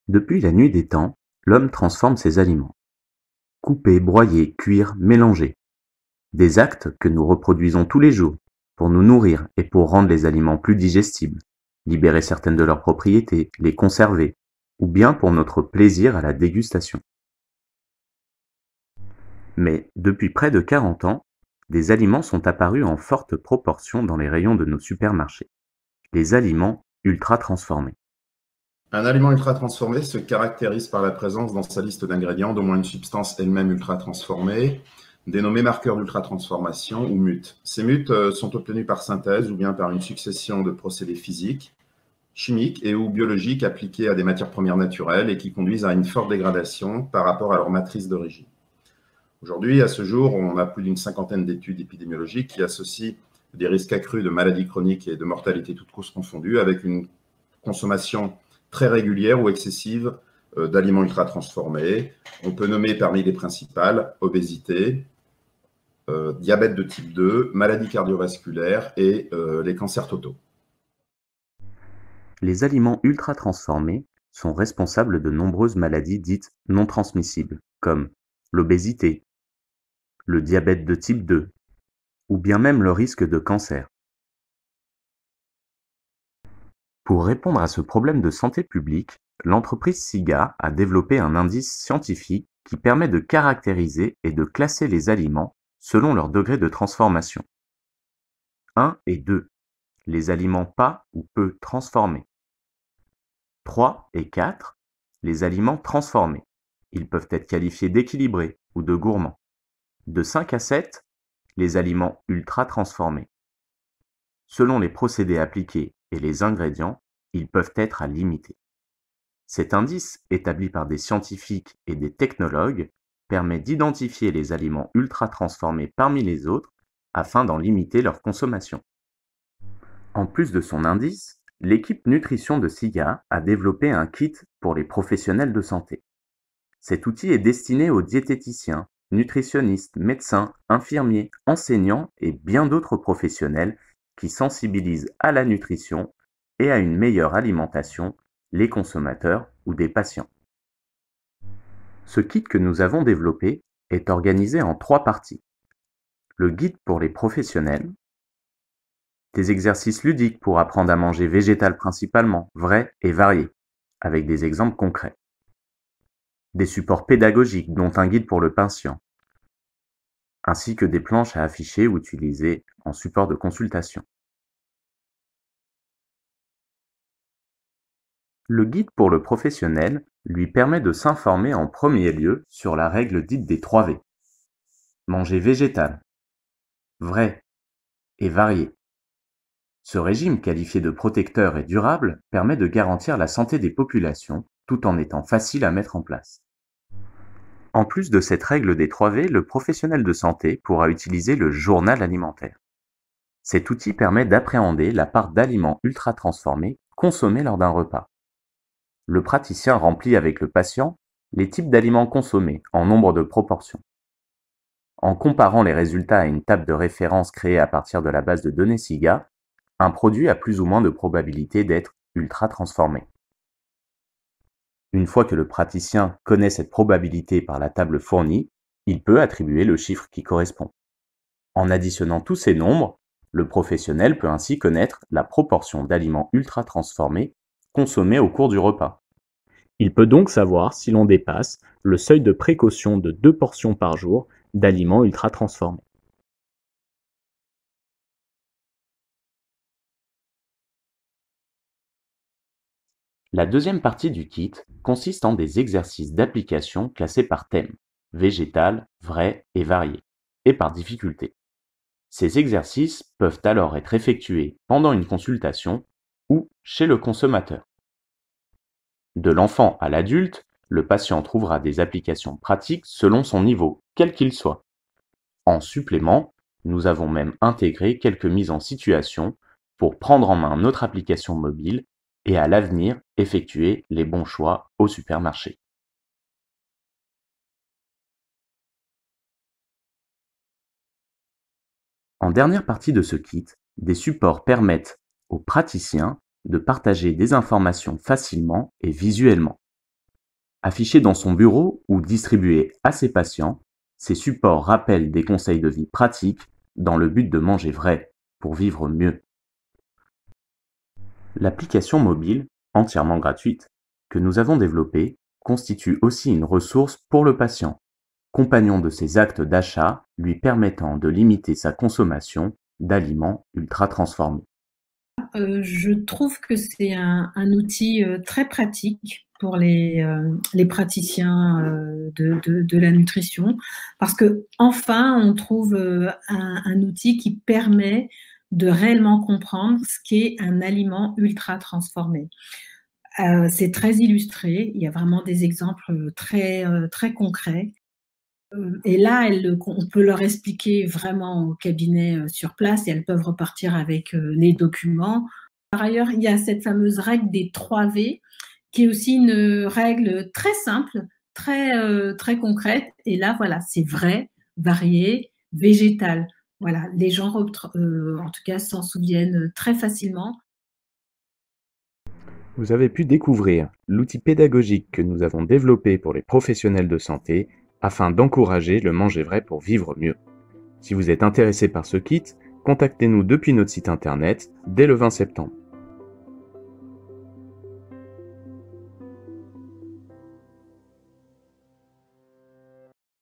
Depuis la nuit des temps, l'homme transforme ses aliments. Couper, broyer, cuire, mélanger. Des actes que nous reproduisons tous les jours pour nous nourrir et pour rendre les aliments plus digestibles, libérer certaines de leurs propriétés, les conserver, ou bien pour notre plaisir à la dégustation. Mais depuis près de 40 ans, des aliments sont apparus en forte proportion dans les rayons de nos supermarchés. Les aliments ultra transformés. Un aliment ultra transformé se caractérise par la présence dans sa liste d'ingrédients d'au moins une substance elle-même ultra transformée, dénommée marqueur d'ultra transformation ou MUT. Ces MUT sont obtenus par synthèse ou bien par une succession de procédés physiques, chimiques et ou biologiques appliqués à des matières premières naturelles et qui conduisent à une forte dégradation par rapport à leur matrice d'origine. Aujourd'hui, à ce jour, on a plus d'une cinquantaine d'études épidémiologiques qui associent des risques accrus de maladies chroniques et de mortalité toutes causes confondues avec une consommation très régulière ou excessive d'aliments ultra transformés. On peut nommer parmi les principales obésité, diabète de type 2, maladies cardiovasculaires et les cancers totaux. Les aliments ultra transformés sont responsables de nombreuses maladies dites non transmissibles, comme l'obésité, le diabète de type 2, ou bien même le risque de cancer. Pour répondre à ce problème de santé publique, l'entreprise SIGA a développé un indice scientifique qui permet de caractériser et de classer les aliments selon leur degré de transformation. 1 et 2. Les aliments pas ou peu transformés. 3 et 4. Les aliments transformés. Ils peuvent être qualifiés d'équilibrés ou de gourmands. De 5 à 7. Les aliments ultra transformés. Selon les procédés appliqués et les ingrédients, ils peuvent être à limiter. Cet indice, établi par des scientifiques et des technologues, permet d'identifier les aliments ultra transformés parmi les autres afin d'en limiter leur consommation. En plus de son indice, l'équipe nutrition de SIGA a développé un kit pour les professionnels de santé. Cet outil est destiné aux diététiciens, nutritionnistes, médecins, infirmiers, enseignants et bien d'autres professionnels qui sensibilisent à la nutrition et à une meilleure alimentation les consommateurs ou des patients. Ce kit que nous avons développé est organisé en 3 parties. Le guide pour les professionnels, des exercices ludiques pour apprendre à manger végétal principalement, vrai et varié, avec des exemples concrets. Des supports pédagogiques dont un guide pour le patient, ainsi que des planches à afficher ou utiliser en support de consultation. Le guide pour le professionnel lui permet de s'informer en premier lieu sur la règle dite des 3 V. Manger végétal, vrai et varié. Ce régime qualifié de protecteur et durable permet de garantir la santé des populations tout en étant facile à mettre en place. En plus de cette règle des 3 V, le professionnel de santé pourra utiliser le journal alimentaire. Cet outil permet d'appréhender la part d'aliments ultra transformés consommés lors d'un repas. Le praticien remplit avec le patient les types d'aliments consommés en nombre de proportions. En comparant les résultats à une table de référence créée à partir de la base de données SIGA, un produit a plus ou moins de probabilité d'être ultra transformé. Une fois que le praticien connaît cette probabilité par la table fournie, il peut attribuer le chiffre qui correspond. En additionnant tous ces nombres, le professionnel peut ainsi connaître la proportion d'aliments ultra transformés consommés au cours du repas. Il peut donc savoir si l'on dépasse le seuil de précaution de 2 portions par jour d'aliments ultra transformés. La deuxième partie du kit consiste en des exercices d'application classés par thème, végétal, vrai et varié, et par difficulté. Ces exercices peuvent alors être effectués pendant une consultation ou chez le consommateur. De l'enfant à l'adulte, le patient trouvera des applications pratiques selon son niveau, quel qu'il soit. En supplément, nous avons même intégré quelques mises en situation pour prendre en main notre application mobile et à l'avenir effectuer les bons choix au supermarché. En dernière partie de ce kit, des supports permettent aux praticiens de partager des informations facilement et visuellement. Affichés dans son bureau ou distribués à ses patients, ces supports rappellent des conseils de vie pratiques dans le but de manger vrai pour vivre mieux. L'application mobile, entièrement gratuite, que nous avons développée, constitue aussi une ressource pour le patient, compagnon de ses actes d'achat lui permettant de limiter sa consommation d'aliments ultra transformés. Je trouve que c'est un outil très pratique pour les praticiens de la nutrition, parce que enfin on trouve un outil qui permet de réellement comprendre ce qu'est un aliment ultra transformé. C'est très illustré, il y a vraiment des exemples très concrets. Et là, on peut leur expliquer vraiment au cabinet sur place et elles peuvent repartir avec les documents. Par ailleurs, il y a cette fameuse règle des 3 V qui est aussi une règle très simple, très concrète. Et là, voilà, c'est vrai, varié, végétal. Voilà, les gens, en tout cas, s'en souviennent très facilement. Vous avez pu découvrir l'outil pédagogique que nous avons développé pour les professionnels de santé afin d'encourager le manger vrai pour vivre mieux. Si vous êtes intéressé par ce kit, contactez-nous depuis notre site internet dès le 20 septembre.